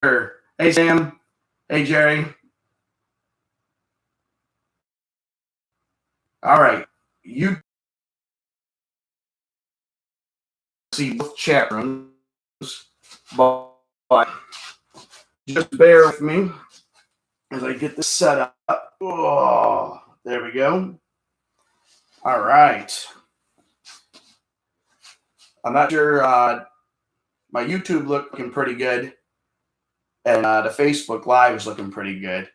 Sure. Hey, Sam. Hey, Jerry. All right. You see both chat rooms, but just bear with me as I get this set up. Oh, there we go. All right. I'm not sure. My YouTube looking pretty good, and the Facebook Live is looking pretty good.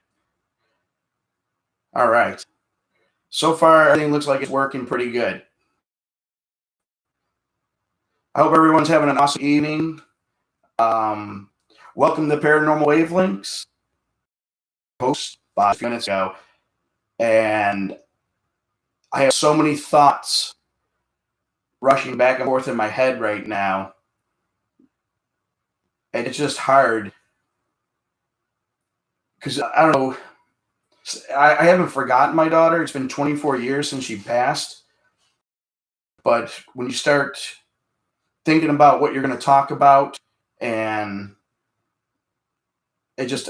All right. So far, everything looks like it's working pretty good. I hope everyone's having an awesome evening. Welcome to Paranormal Wavelengths. Post a few minutes ago, and I have so many thoughts rushing back and forth in my head right now, and it's just hard because I don't know. I haven't forgotten my daughter. It's been 24 years since she passed, but when you start thinking about what you're going to talk about, and it's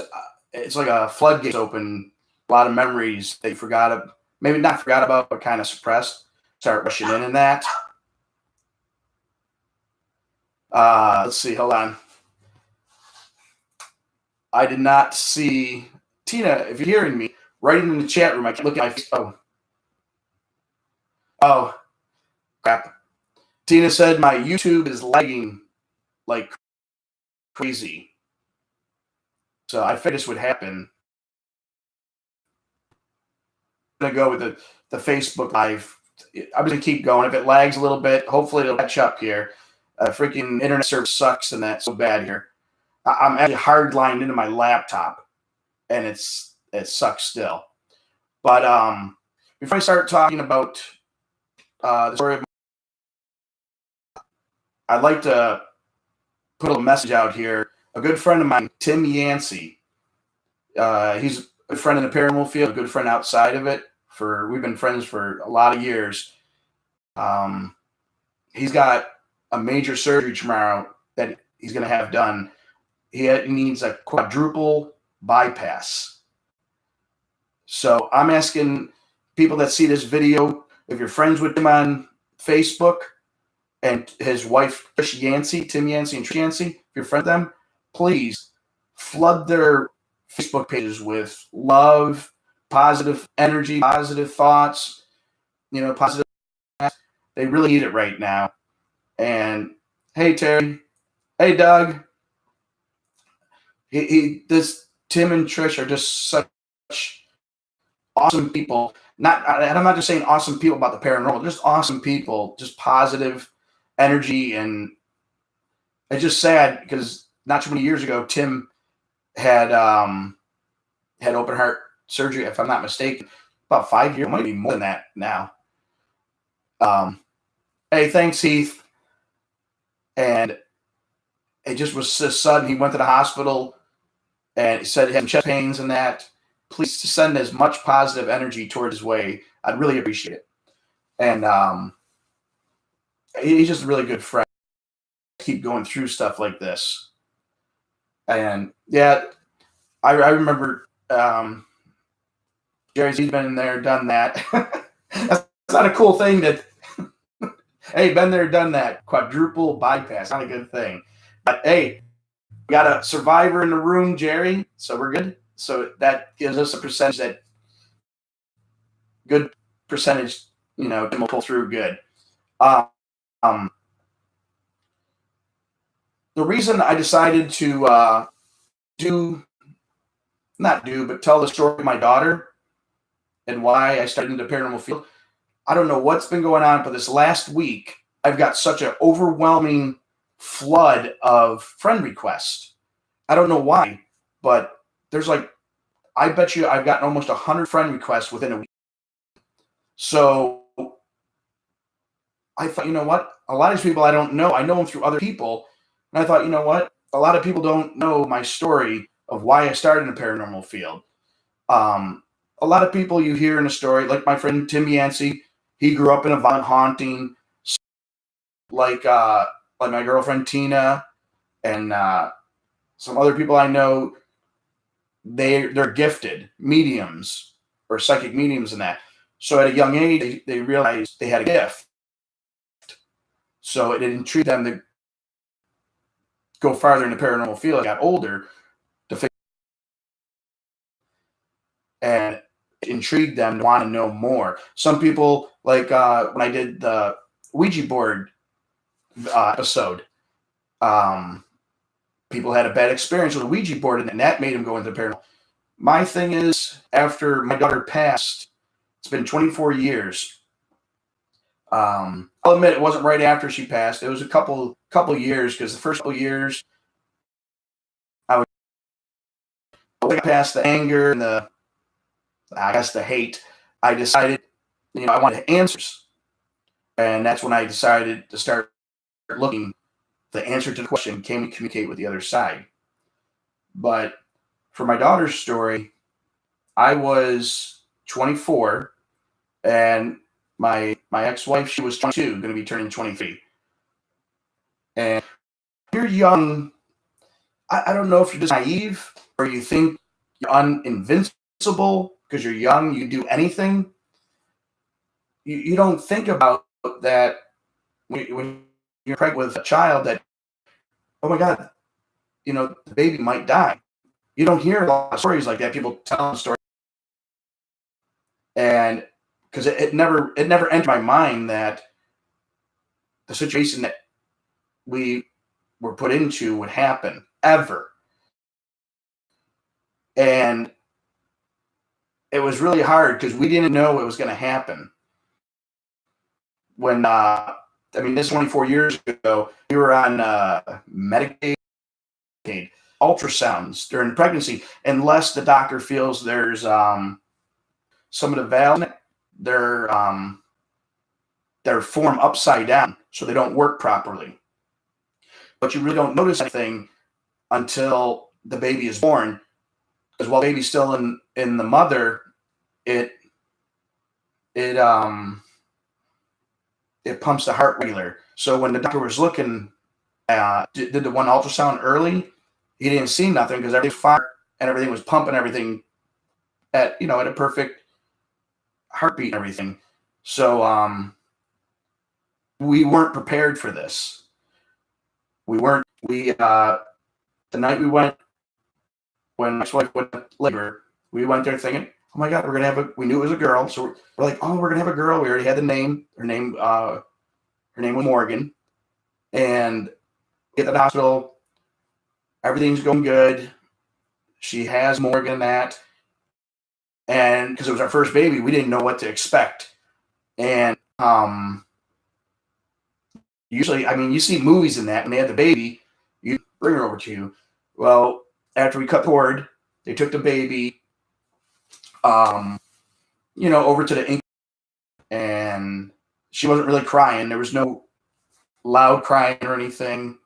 like a floodgate open. A lot of memories that you forgot, maybe not forgot about, but kind of suppressed, start rushing in that. Let's see. Hold on. I did not see Tina. If you're hearing me, write it in the chat room. I can't look at my face. Oh, crap. Tina said my YouTube is lagging like crazy. So I figured this would happen. I'm gonna go with the Facebook Live. I'm gonna keep going. If it lags a little bit, hopefully it'll catch up here. Freaking internet service sucks and that's so bad here. I'm actually hardlined into my laptop, and it sucks still. But before I start talking about the story of, I'd like to put a message out here. A good friend of mine, Tim Yancey. He's a friend in the paranormal field, a good friend outside of it. We've been friends for a lot of years. He's got a major surgery tomorrow that he's going to have done. He needs a quadruple bypass. So I'm asking people that see this video, if you're friends with him on Facebook and his wife, Trish Yancey, Tim Yancey and Trish Yancey, if you're friends with them, please flood their Facebook pages with love, positive energy, positive thoughts, positive. They really need it right now. And hey, Terry. Hey, Doug. This Tim and Trish are just such awesome people. And I'm not just saying awesome people about the paranormal, just awesome people, just positive energy. And it's just sad because not too many years ago, Tim had open heart surgery, if I'm not mistaken, about 5 years, maybe more than that now. Hey, thanks, Heath. And it just was so sudden. He went to the hospital and he said he had chest pains and that. Please send as much positive energy toward his way. I'd really appreciate it. And he's just a really good friend. Keep going through stuff like this. And yeah, I remember Jerry's been in there, done that. That's not a cool thing that, hey, been there, done that. Quadruple bypass, not a good thing. But hey, we got a survivor in the room, Jerry, so we're good. So that gives us a percentage good percentage, Tim will pull through good. The reason I decided to tell the story of my daughter and why I started in the paranormal field, I don't know what's been going on, but this last week, I've got such an overwhelming flood of friend requests. I don't know why, but there's I bet you I've gotten almost 100 friend requests within a week. So I thought, you know what? A lot of these people I don't know. I know them through other people. And I thought, you know what? A lot of people don't know my story of why I started in the paranormal field. A lot of people you hear in the story, like my friend Tim Yancey, he grew up in a violent haunting, like my girlfriend Tina, and Some other people I know, they're gifted mediums or psychic mediums in that. So at a young age, they realized they had a gift. So it intrigued them to go farther in the paranormal field. As they got older, to and it intrigued them to want to know more. Some people, like when I did the Ouija board episode, people had a bad experience with a Ouija board, and that made them go into the paranormal. My thing is, after my daughter passed, it's been 24 years. I'll admit it wasn't right after she passed. It was a couple years, because the first couple years I was past the anger and the hate. I decided, I wanted answers, and that's when I decided to start looking. The answer to the question: can we communicate with the other side? But for my daughter's story, I was 24, and my ex-wife, she was 22, going to be turning 23. And you're young. I don't know if you're just naive or you think you're invincible because you're young, you can do anything. You don't think about that when you're pregnant with a child, that, oh my God, the baby might die. You don't hear a lot of stories like that. People tell the story. And because it never entered my mind that the situation that we were put into would happen ever. And it was really hard because we didn't know it was going to happen. When this 24 years ago, we were on Medicaid, ultrasounds during pregnancy, unless the doctor feels there's some of the valves, they're formed upside down, so they don't work properly. But you really don't notice anything until the baby is born, because while the baby's still in the mother, it pumps the heart regular. So when the doctor was looking, did the one ultrasound early, he didn't see nothing because everything was fine and everything was pumping everything at a perfect heartbeat and everything. So we weren't prepared for this. We weren't. The night we went, when my ex-wife went to labor, we went there thinking, oh my God, we're gonna have we knew it was a girl, so we're like, oh, we're gonna have a girl. We already had the name. Her name was Morgan. And get to the hospital, everything's going good. She has Morgan and that. And because it was our first baby, we didn't know what to expect. And usually, you see movies in that, when they had the baby, you bring her over to you. Well, after we cut the cord, they took the baby, over to the ink, and she wasn't really crying. There was no loud crying or anything.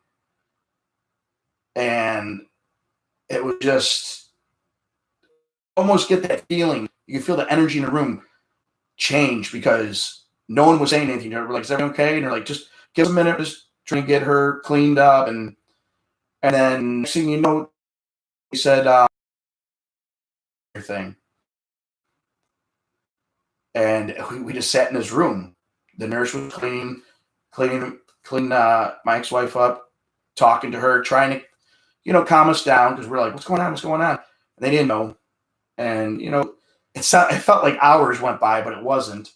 And it was just almost get that feeling. You can feel the energy in the room change because no one was saying anything. They were like, is everything okay? And they're like, just give us a minute, just trying to get her cleaned up. And then next thing you know, he said, everything. And we just sat in this room. The nurse was cleaning my ex-wife up, talking to her, trying to, calm us down, because we're like, what's going on? What's going on? And they didn't know. And, it felt like hours went by, but it wasn't.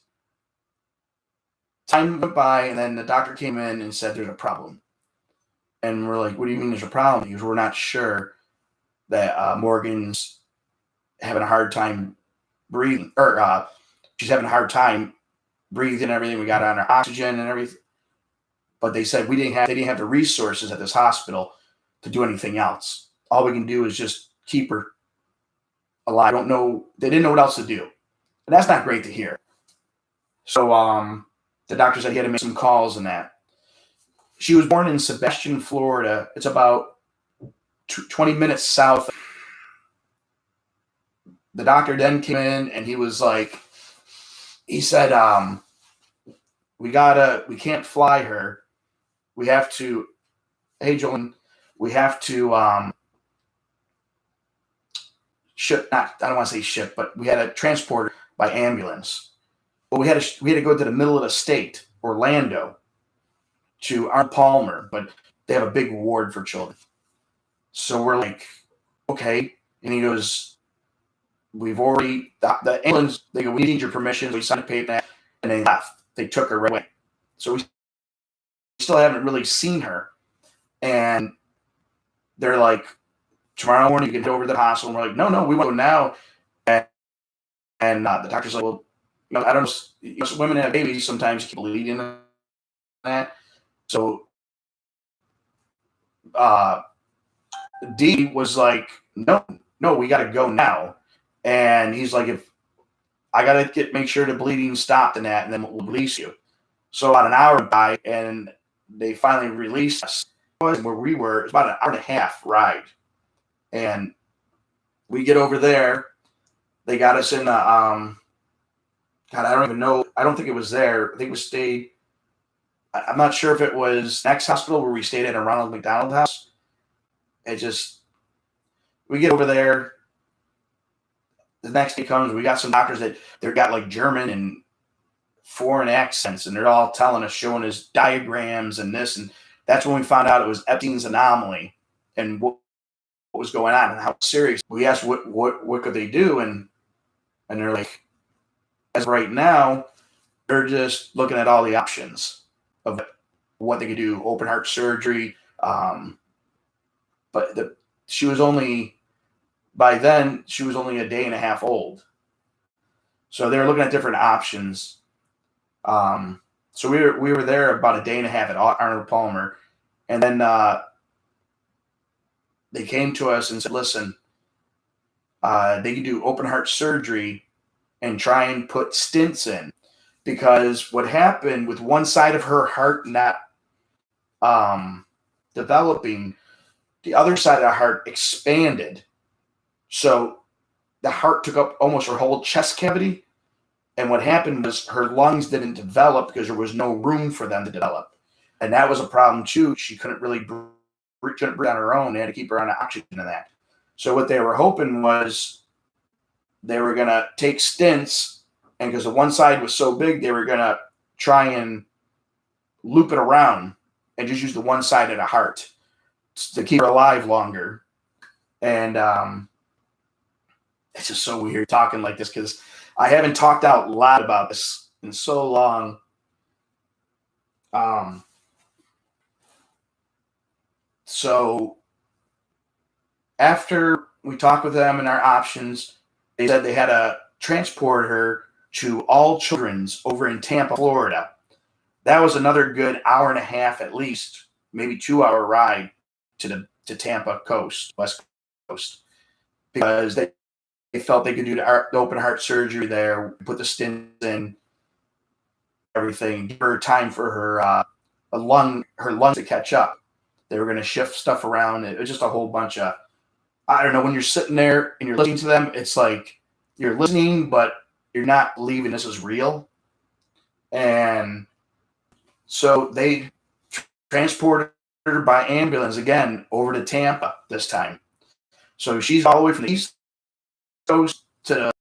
Time went by, and then the doctor came in and said, there's a problem. And we're like, what do you mean there's a problem? Because we're not sure that Morgan's having a hard time breathing, or she's having a hard time breathing and everything. We got on her oxygen and everything. But they said they didn't have the resources at this hospital to do anything else. All we can do is just keep her alive. They didn't know what else to do. And that's not great to hear. So the doctor said he had to make some calls and that. She was born in Sebastian, Florida. It's about 20 minutes south. The doctor then came in and he was like, he said, we can't fly her. We have to, hey, Jolene, we have to ship, not, I don't want to say ship, but we had a transporter by ambulance. But we had to go to the middle of the state, Orlando, to Arnold Palmer, but they have a big ward for children. So we're like, okay. And he goes, we've already, the ambulance, they go, we need your permission. We signed a paper, and they left. They took her right away. So we still haven't really seen her. And they're like, tomorrow morning you get over to the hospital. And we're like, no, we want to go now. And the doctor's like, well, I don't know. Women have babies. Sometimes you keep bleeding in that. So D was like, no, we got to go now. And he's like, if I got to make sure the bleeding stopped and that, and then we'll release you. So about an hour went by, and they finally released us. Where we were, it was about an hour and a half ride. And we get over there. They got us in God, I don't even know. I don't think it was there. I think we stayed. I'm not sure if it was next hospital where we stayed at a Ronald McDonald House. We get over there. The next day comes, we got some doctors that they've got like German and foreign accents, and they're all telling us, showing us diagrams and this, and that's when we found out it was Epstein's anomaly and what was going on and how serious. We asked what could they do, and they're like, as of right now, they're just looking at all the options of what they could do, open heart surgery. But she was only, by then, she was only a day and a half old. So they were looking at different options. So we were there about a day and a half at Arnold Palmer. And then they came to us and said, listen, they could do open heart surgery and try and put stents in. Because what happened with one side of her heart not developing, the other side of the heart expanded. So the heart took up almost her whole chest cavity. And what happened was her lungs didn't develop because there was no room for them to develop. And that was a problem too. She couldn't really breathe on her own. They had to keep her on oxygen and that. So what they were hoping was they were going to take stents, and because the one side was so big, they were going to try and loop it around and just use the one side of the heart to keep her alive longer. And it's just so weird talking like this because I haven't talked out loud about this in so long. So after we talked with them and our options, they said they had to transport her to All Children's over in Tampa, Florida. That was another good hour and a half at least, maybe 2-hour ride to Tampa coast, West Coast, because they felt they could do the open heart surgery there, put the stents in, everything, give her time for her lungs to catch up. They were going to shift stuff around. It was just a whole bunch of, I don't know, when you're sitting there and you're listening to them, it's like you're listening, but you're not believing this is real. And so they transported her by ambulance again over to Tampa this time. So she's all the way from the East Coast to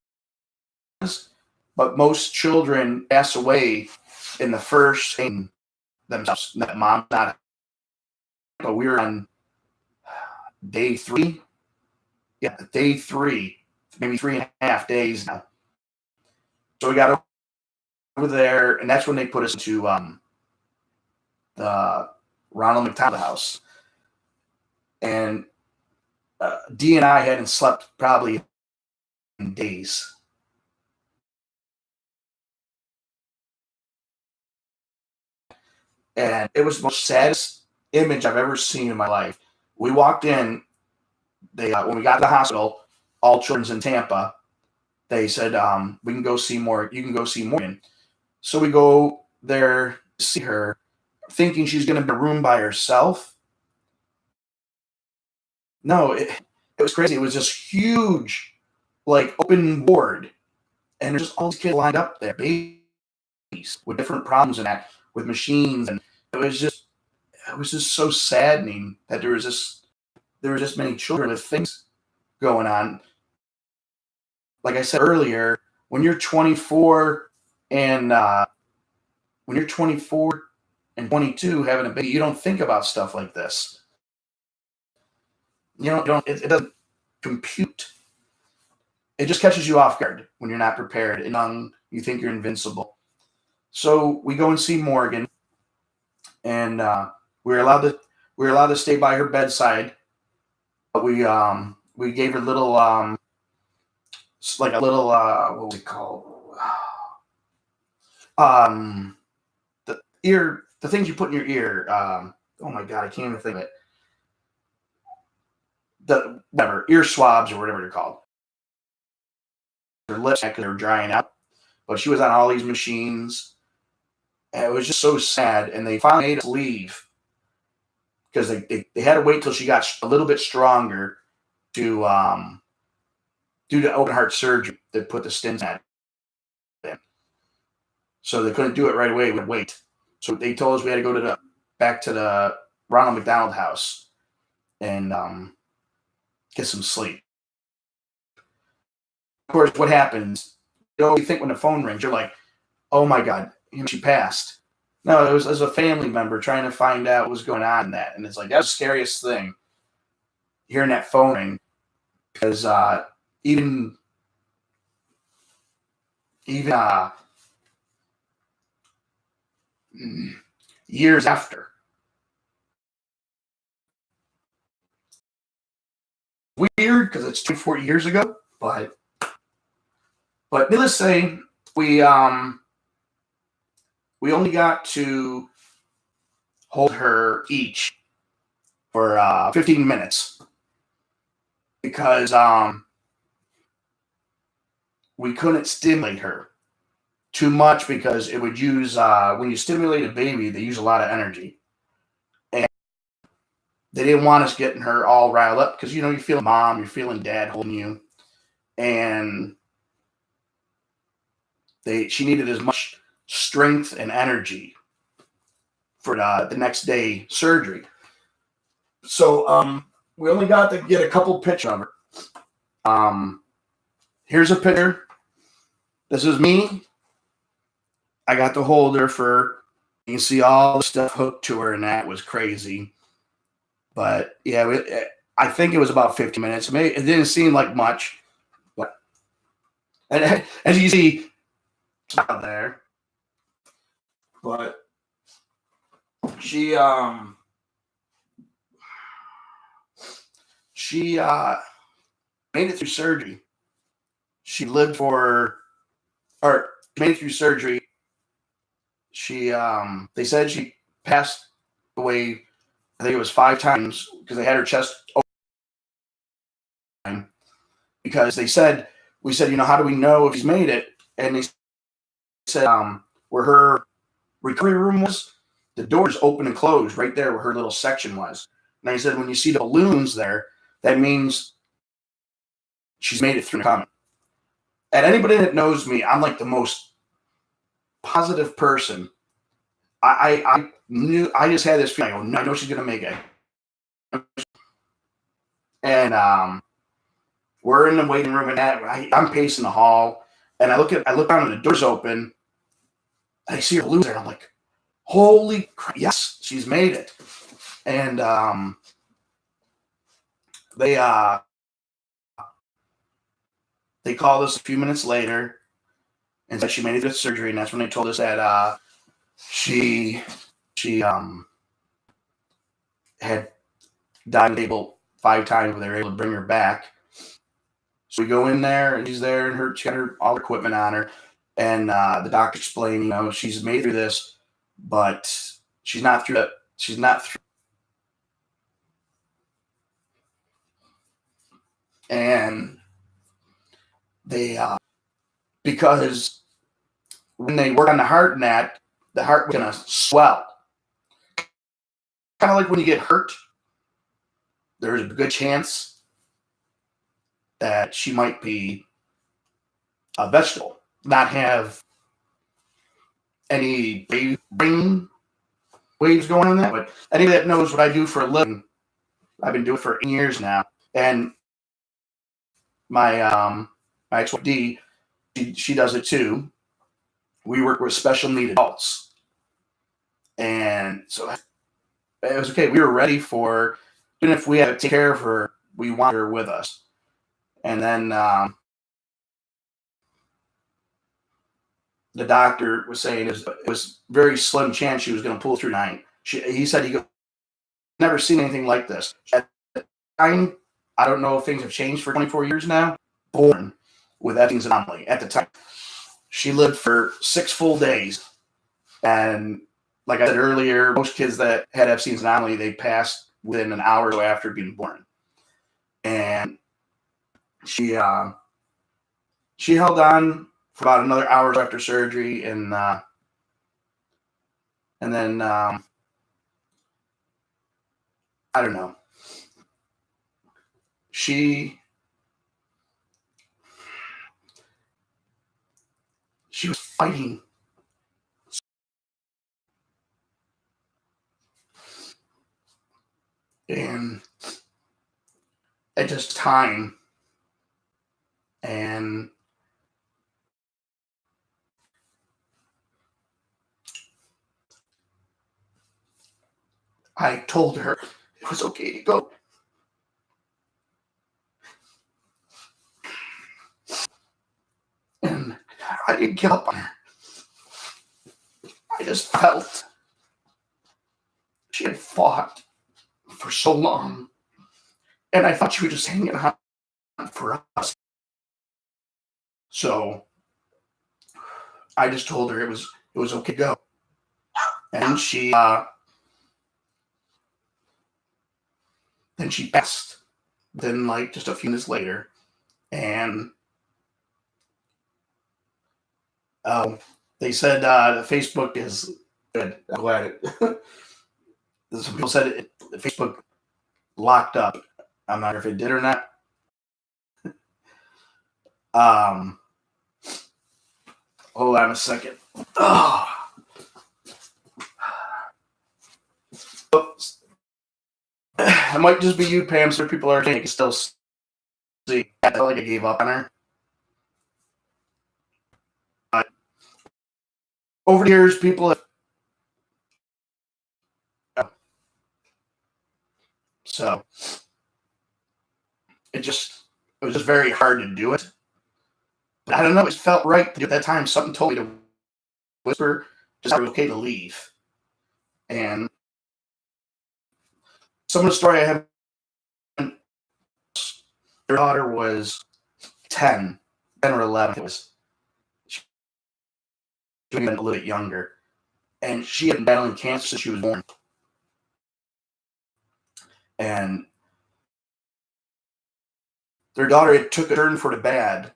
the, but most children pass away in the first thing themselves. That mom's not. But we were on day 3. Yeah, day 3, maybe 3.5 days now. So we got over there, and that's when they put us into the Ronald McDonald House. And D and I hadn't slept probably in days. And it was the most saddest image I've ever seen in my life. We walked in, when we got to the hospital, All Children's in Tampa, they said, we can go see more. You can go see Morgan. So we go there to see her, thinking she's going to be in a room by herself. No, it was crazy. It was just huge, like open board. And there's just all these kids lined up there, babies with different problems and that, with machines. And it was just so saddening that there was just many children with things going on. like I said earlier, when you're 24 and when you're 24 and 22 having a baby, you don't think about stuff like this. It doesn't compute. It just catches you off guard when you're not prepared and young. You think you're invincible. So we go and see Morgan, and we were allowed to stay by her bedside. But we gave her little like a little what was it called? The things you put in your ear. Oh my god, I can't even think of it. The whatever ear swabs or whatever they're called. Her lips because they were drying out, but she was on all these machines. And it was just so sad, and they finally made us leave because they had to wait till she got a little bit stronger to do the open heart surgery that put the stents in. So they couldn't do it right away. We'd wait. So they told us we had to go back to the Ronald McDonald House and get some sleep. Of course, what happens? You think when the phone rings, you're like, "Oh my God, she passed." No, it was as a family member trying to find out what was going on in that, and it's like that's the scariest thing. Hearing that phone ring, because even years after, weird because it's 24 years ago, but needless to say, we only got to hold her each for 15 minutes because we couldn't stimulate her too much because it would use when you stimulate a baby, they use a lot of energy, and they didn't want us getting her all riled up because you're feeling mom, you're feeling dad holding you, and she needed as much strength and energy for the next day surgery. So we only got to get a couple pictures of her. Here's a picture. This is me. I got to hold her you can see all the stuff hooked to her, and that was crazy. But yeah, I think it was about 50 minutes. Maybe it didn't seem like much, but and as you see out there, but she made it through surgery. She lived made it through surgery. They said she passed away, I think it was 5 times because they had her chest open. Because we said, how do we know if she's made it? And they said, where her recovery room was, the doors open and closed right there where her little section was. And they said, when you see the balloons there, that means she's made it through coming. And anybody that knows me, I'm like the most positive person. I just had this feeling. I know she's gonna make it. And we're in the waiting room, and I'm pacing the hall, and I look down, and the door's open. And I see her balloons there, and I'm like, "Holy crap! Yes, she's made it!" And they called us a few minutes later and said she made it through surgery, and that's when they told us that she had died on the table 5 times, but they were able to bring her back. So we go in there, and she's there, and she got all the equipment on her, and the doctor explained, she's made through this, but she's not through that. She's not through. And they because when they work on the heart and that, the heart was gonna swell. Kind of like when you get hurt, there's a good chance that she might be a vegetable, not have any brain waves going on that. But anybody that knows what I do for a living, I've been doing it for 8 years now, and my my ex-wife Dee, she does it too. We work with special needs adults. And so it was okay. We were ready for, even if we had to take care of her, we want her with us. And then the doctor was saying it was very slim chance she was going to pull through tonight. He said he never seen anything like this. At the time, I don't know if things have changed for 24 years now, born with Epstein's anomaly. At the time, she lived for 6 full days. And like I said earlier, most kids that had Epstein's anomaly, they passed within an hour or so after being born. And she held on for about another hour after surgery, and then I don't know. She was fighting. And at just time, and I told her it was okay to go. And I didn't give up on her. I just felt she had fought for so long, and I thought she was just hanging on for us. So I just told her it was okay to go. And she then she passed. Then, like, just a few minutes later, and they said Facebook is good. I'm glad it. Some people said Facebook locked up. I'm not sure if it did or not. Hold on a second. Oh. Oops. It might just be you, Pam, so people are saying you can still see. I felt like I gave up on her. But over the years, people have. So it was just very hard to do it. But I don't know, it felt right to do it at that time. Something told me to whisper, just it was okay to leave. And some of the story I have, their daughter was 10 or 11. She was even a little bit younger. And she had been battling cancer since she was born. And their daughter, it took a turn for the bad.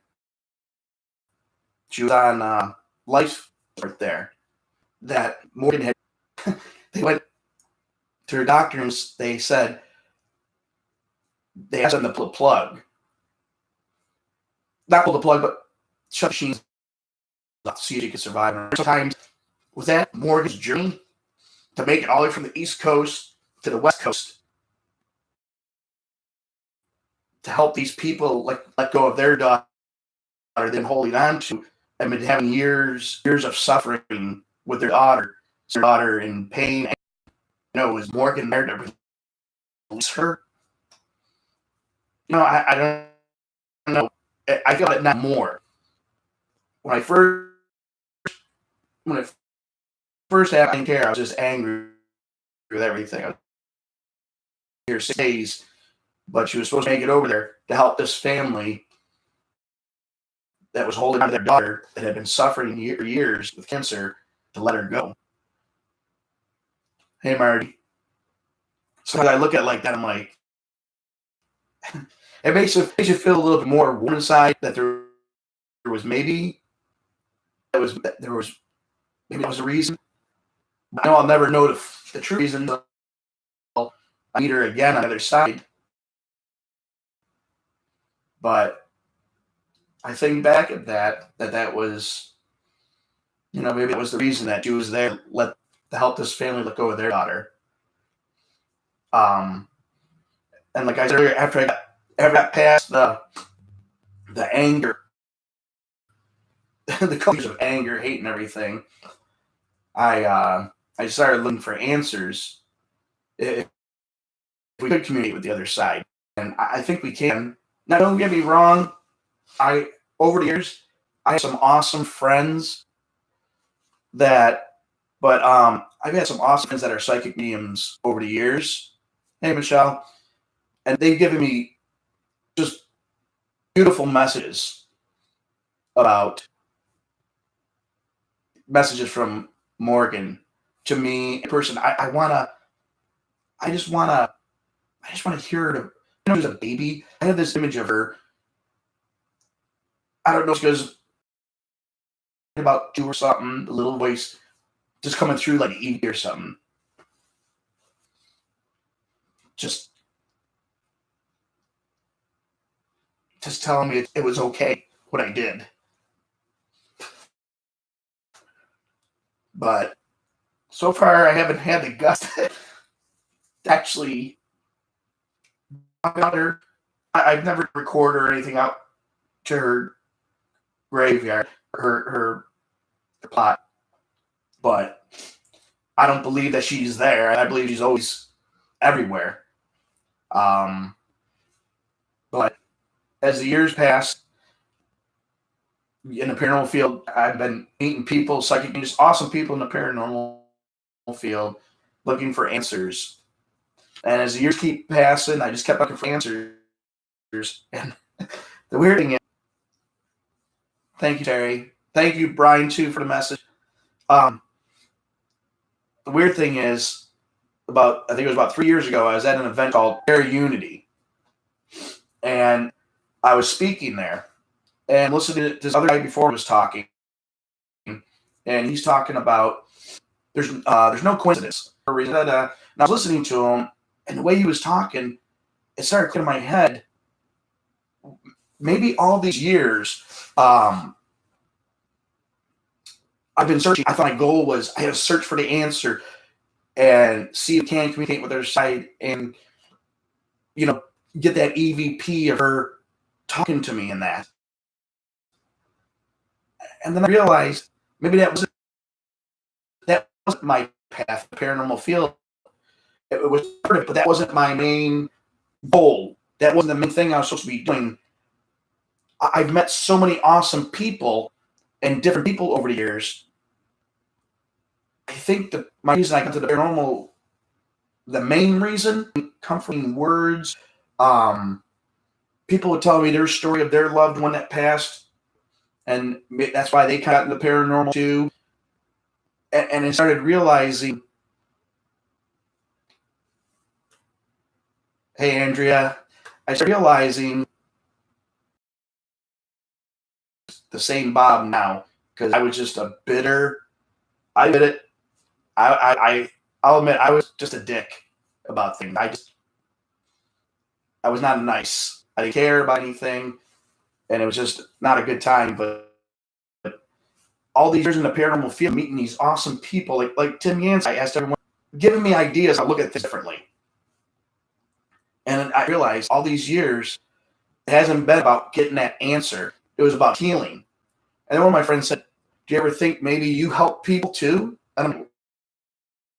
She was on life right there. That Morgan had. They went to her doctor and they said they asked them to pull the plug. Not pull the plug, but shut the machines off to see if she could survive. And sometimes was that Morgan's journey to make it all the way from the East Coast to the West Coast to help these people let go of their daughter they've been holding on to and been having years of suffering with their daughter in pain. Was Morgan there to release her? I don't know. I feel it now more. When it first happened, I didn't care. I was just angry with everything. I was here 6 days, but she was supposed to make it over there to help this family that was holding on to their daughter that had been suffering for years with cancer to let her go. Hey, Marty. So as I look at it like that, I'm like, it makes you feel a little bit more warm inside that there was maybe that was a reason. But I know I'll never know the true reason until I meet her again on the other side. But I think back at that was, maybe it was the reason that she was there to help this family let go of their daughter. And like I said earlier, after I got past the anger the colors of anger, hate, and everything, I started looking for answers if we could communicate with the other side, and I think we can. Now, don't get me wrong. I over the years, I have some awesome friends that, but I've had some awesome friends that are psychic mediums over the years. Hey, Michelle, and they've given me just beautiful about messages from Morgan to me in person. I just wanna, I just wanna hear her. She's a baby. I have this image of her. I don't know. She goes about two or something. The little voice just coming through like Evie or something. Just telling me it was okay what I did. But so far, I haven't had the guts to actually talk about her. I've never recorded or anything out to her graveyard, her plot. But I don't believe that she's there. I believe she's always everywhere. But as the years pass in the paranormal field, I've been meeting people, psychic, just awesome people in the paranormal field, looking for answers. And as the years keep passing, I just kept looking for answers. And the weird thing is, thank you, Terry. Thank you, Brian, too, for the message. The weird thing is, I think it was about 3 years ago, I was at an event called Air Unity. And I was speaking there and listening to this other guy before was talking. And he's talking about there's no coincidence. And I was listening to him, and the way he was talking, it started clearing my head. Maybe all these years, I've been searching. I thought my goal was I had to search for the answer and see if I can communicate with their side and, get that EVP of her talking to me and that. And then I realized maybe that wasn't my path, the paranormal field. It was part of it, but that wasn't my main goal. That wasn't the main thing I was supposed to be doing. I've met so many awesome people and different people over the years. I think that my reason I got to the paranormal, the main reason, comforting words. People would tell me their story of their loved one that passed, and that's why they got into the paranormal too. And I started realizing, hey, Andrea, I started realizing the same Bob now, because I was just a bitter. I admit it. I'll admit I was just a dick about things. I was not nice. I didn't care about anything, and it was just not a good time. But all these years in the paranormal field, meeting these awesome people like Tim Yancey, I asked everyone, giving me ideas how to look at things differently. And I realized all these years, it hasn't been about getting that answer. It was about healing. And then one of my friends said, do you ever think maybe you help people too? And I'm like,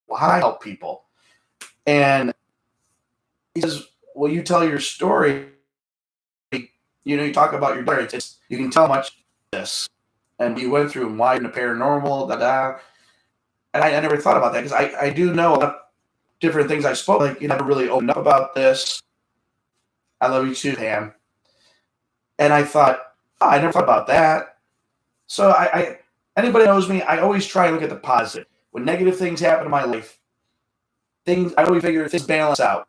well, how do I help people? And he says, well, you tell your story. You talk about your daughter. You can tell much this. And you went through and why in the paranormal, And I never thought about that because I do know a lot of different things I spoke. Like, you never really opened up about this. I love you too, Pam. And I thought, I never thought about that. So anybody knows me, I always try and look at the positive. When negative things happen in my life, I always figure things balance out.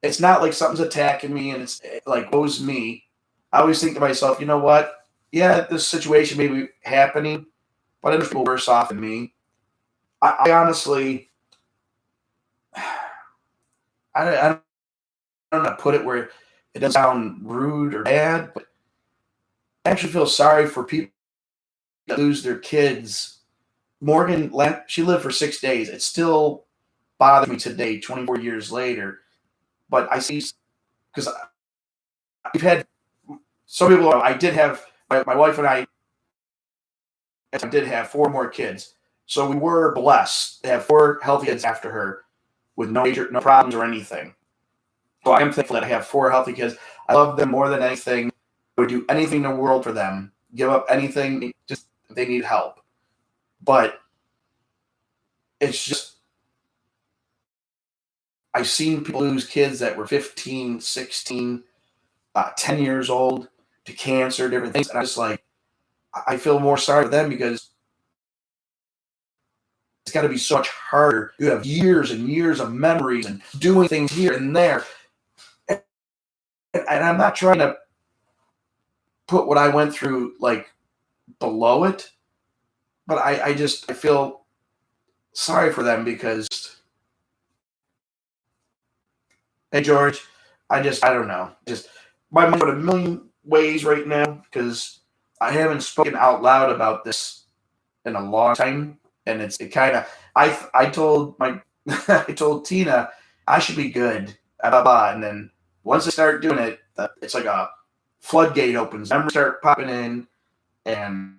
It's not like something's attacking me and it's like, woe's me. I always think to myself, you know what? Yeah, this situation may be happening, but there's people worse off than me. I honestly, I don't know how to put it where it doesn't sound rude or bad, but I actually feel sorry for people that lose their kids. Morgan, she lived for 6 days. It still bothers me today, 24 years later. But I see, because we've had some people, I did have, my wife and I I did have 4 more kids. So we were blessed to have 4 healthy kids after her with no no problems or anything. So I am thankful that I have 4 healthy kids. I love them more than anything. I would do anything in the world for them, give up anything, just if they need help. But it's just, I've seen people lose kids that were 15, 16, 10 years old to cancer, different things. And I just like, I feel more sorry for them because it's got to be so much harder. You have years and years of memories and doing things here and there. And I'm not trying to put what I went through like below it, but I feel sorry for them because, hey George, I don't know. Just my mind's in a million ways right now because I haven't spoken out loud about this in a long time, and it kind of I told my I told Tina I should be good, blah, blah, blah. And then once I start doing it, it's like a floodgate opens. Numbers start popping in, and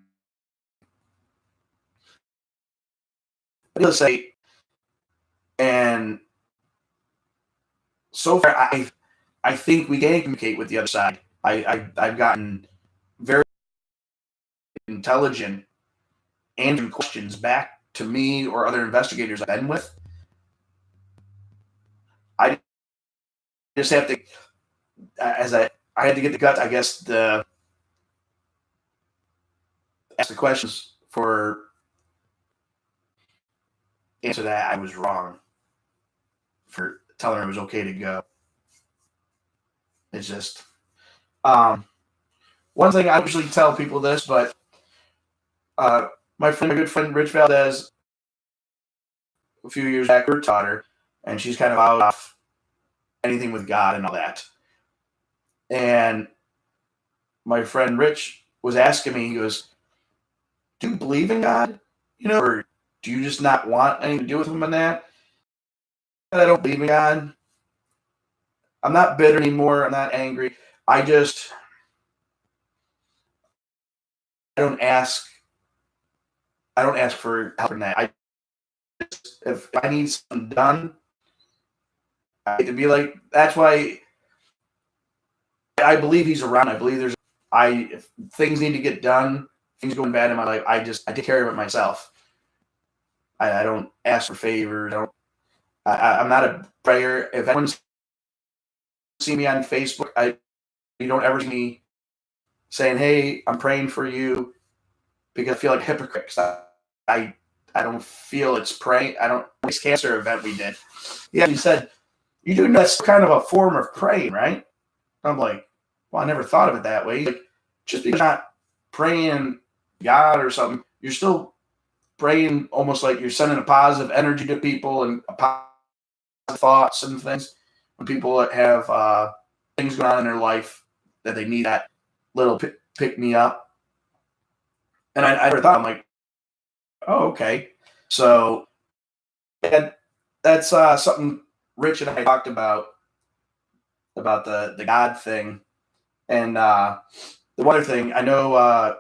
let's say, and so far I think we can communicate with the other side. I've gotten very intelligent answering questions back to me or other investigators I've been with. I just have to, as I had to get the guts, I guess, to ask the questions for answer that I was wrong for telling her it was okay to go. It's just one thing I usually tell people this, but my good friend Rich Valdez, a few years back, taught her, and she's kind of out off anything with God and all that. And my friend Rich was asking me, he goes, "Do you believe in God? Or do you just not want anything to do with him in that?" I don't believe in God. I'm not bitter anymore. I'm not angry. I don't ask for help in that. If I need something done, I hate to be like, that's why I believe he's around. I believe if things need to get done, things going bad in my life, I take care of it myself. I don't ask for favors. I'm not a prayer. If anyone's seen me on Facebook, you don't ever see me saying, "Hey, I'm praying for you," because I feel like hypocrites. I don't feel it's praying. I don't. This cancer event we did. Yeah, he said, "You do know that's kind of a form of praying, right?" I'm like, "Well, I never thought of it that way." Like, just because you're not praying God or something, you're still praying almost like you're sending a positive energy to people and positive thoughts and things. When people have things going on in their life that they need that little pick me up. And I never thought, I'm like, oh, okay. So and that's something Rich and I talked about the God thing. And the one other thing, I know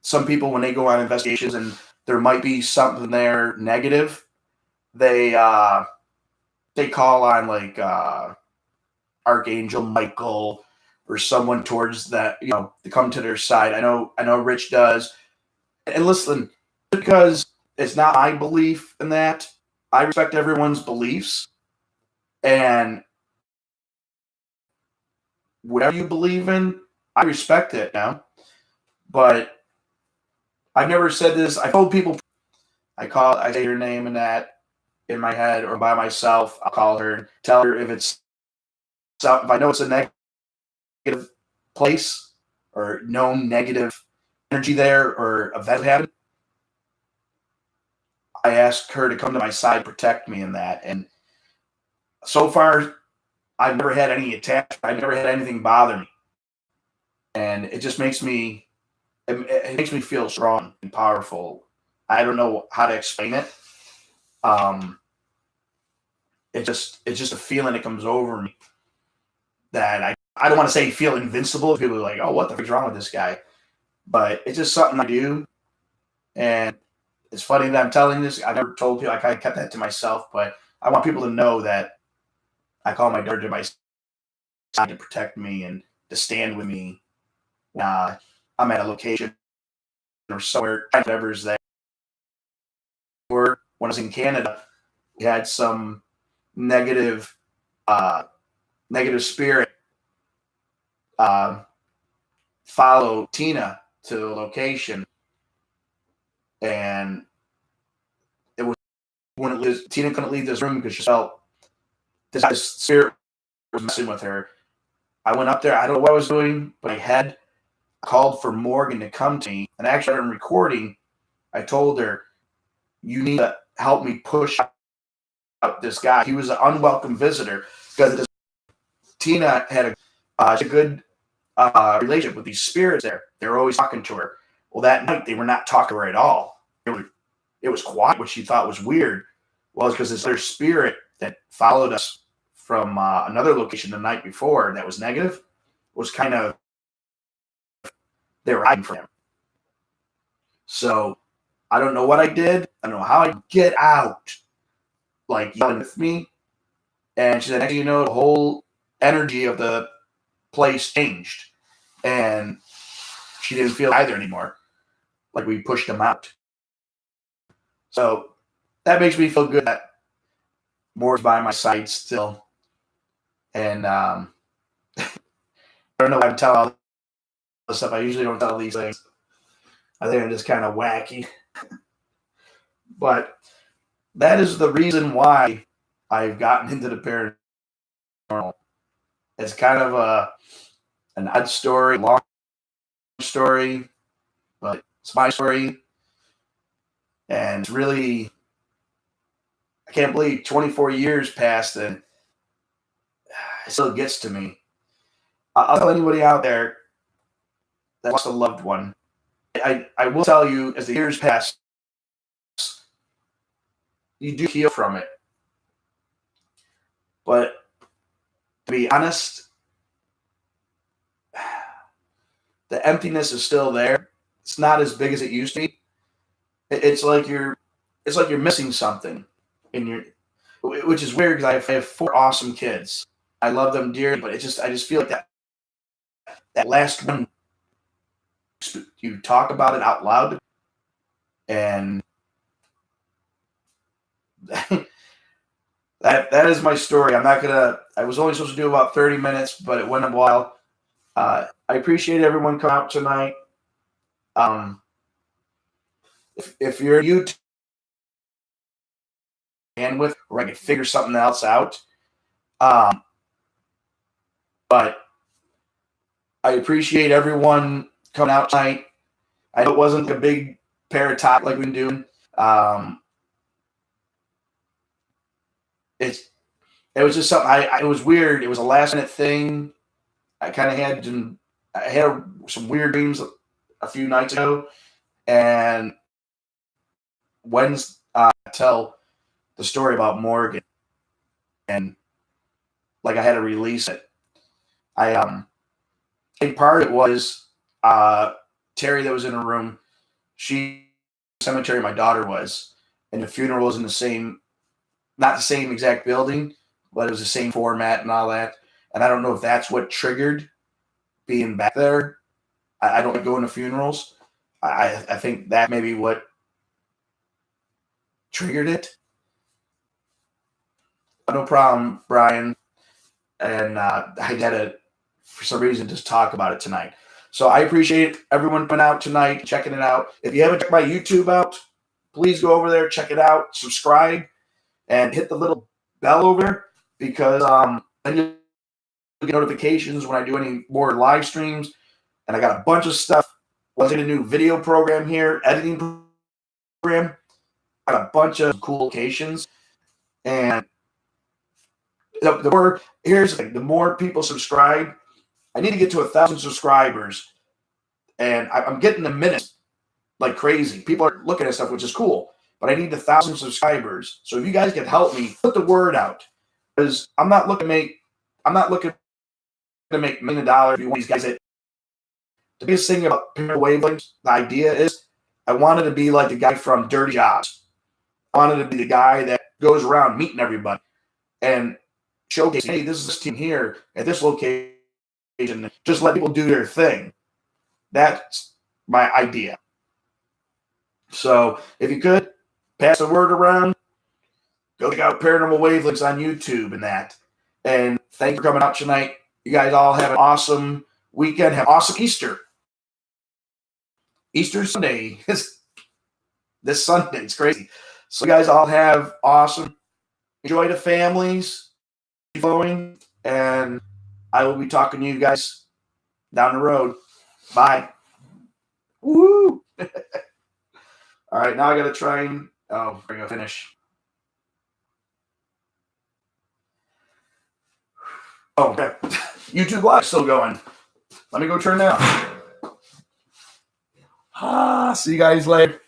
some people, when they go on investigations and there might be something there negative, they call on like Archangel Michael or someone towards that, to come to their side. I know Rich does. And listen, because it's not my belief in that, I respect everyone's beliefs. And whatever you believe in, I respect it now. But I've never said this. I told people, I say her name and that in my head or by myself. I'll call her and tell her if I know it's a negative place or known negative energy there or event happened, I ask her to come to my side, protect me in that. And so far, I've never had any attack. I've never had anything bother me. And it just makes me feel strong and powerful. I don't know how to explain it. It's just a feeling that comes over me that I don't want to say feel invincible. People are like, "Oh, what the fuck's wrong with this guy?" But it's just something I do. And it's funny that I'm telling this. I never told people. I kind of kept that to myself, but I want people to know that I call my daughter to my side to protect me and to stand with me when I'm at a location or somewhere, whatever's there. Or when I was in Canada, we had some negative, negative spirit follow Tina to the location, and it was Tina couldn't leave this room because she felt this spirit was messing with her. I went up there. I don't know what I was doing, but I had called for Morgan to come to me. And actually, in recording, I told her, "You need to help me push out this guy. He was an unwelcome visitor because Tina had a good relationship with these spirits there. They were always talking to her. Well, that night, they were not talking to her at all. It was quiet, which she thought was weird. Well, it's because this other spirit that followed us from another location the night before that was negative was kind of, they were hiding from him. So I don't know what I did. I don't know how I get out, like yelling with me. And she said, next thing you know, the whole energy of the place changed. And she didn't feel either anymore. Like we pushed him out. So that makes me feel good that Moore's by my side still. And I don't know why I'm telling all this stuff. I usually don't tell these things. I think I'm just kind of wacky. But that is the reason why I've gotten into the paranormal. It's kind of an odd story, long story, but it's my story. And it's really, I can't believe 24 years passed and it still gets to me. I'll tell anybody out there that lost a loved one. I will tell you, as the years pass, you do heal from it. But to be honest, the emptiness is still there. It's not as big as it used to be. It's like you're missing something in your, which is weird because I have 4 awesome kids. I love them dearly, but I just feel like that last one, you talk about it out loud, and that is my story. I was only supposed to do about 30 minutes, but it went a while. I appreciate everyone coming out tonight. If you're a YouTube bandwidth, or I could figure something else out. But I appreciate everyone coming out tonight. I know it wasn't a big paratopic like we've been doing. It was just something. It was weird. It was a last minute thing. I had some weird dreams a few nights ago, and Wednesday tell the story about Morgan, and like I had to release it. I think part of it was Terry that was in a room. She cemetery my daughter was, and the funeral was in the same, not the same exact building, but it was the same format and all that. And I don't know if that's what triggered being back there. I don't like going to funerals. I think that may be what triggered it. No problem, Brian. And I had to, for some reason, just talk about it tonight. So I appreciate everyone coming out tonight, checking it out. If you haven't checked my YouTube out, please go over there, check it out, subscribe, and hit the little bell over there, because then you'll get notifications when I do any more live streams. And I got a bunch of stuff. I was in a new video program here, editing program. I got a bunch of cool locations. And here's the thing, the more people subscribe, I need to get to 1,000 subscribers. And I'm getting the minutes like crazy. People are looking at stuff, which is cool. But I need 1,000 subscribers. So if you guys can help me, put the word out. Because I'm not looking to make $1 million. You want these guys that, the biggest thing about paranormal wavelengths, the idea is I wanted to be like the guy from Dirty Jobs. I wanted to be the guy that goes around meeting everybody and showcasing, hey, this is this team here at this location. Just let people do their thing. That's my idea. So if you could, pass the word around. Go check out Paranormal Wavelengths on YouTube and that. And thanks for coming out tonight. You guys all have an awesome weekend. Have an awesome Easter. Easter Sunday is this Sunday. It's crazy. So you guys all have awesome. Enjoy the families flowing. And I will be talking to you guys down the road. Bye. Woo! All right, now I got to try and we're going to finish. Oh, okay. YouTube Live still going. Let me go turn that on. See you guys later.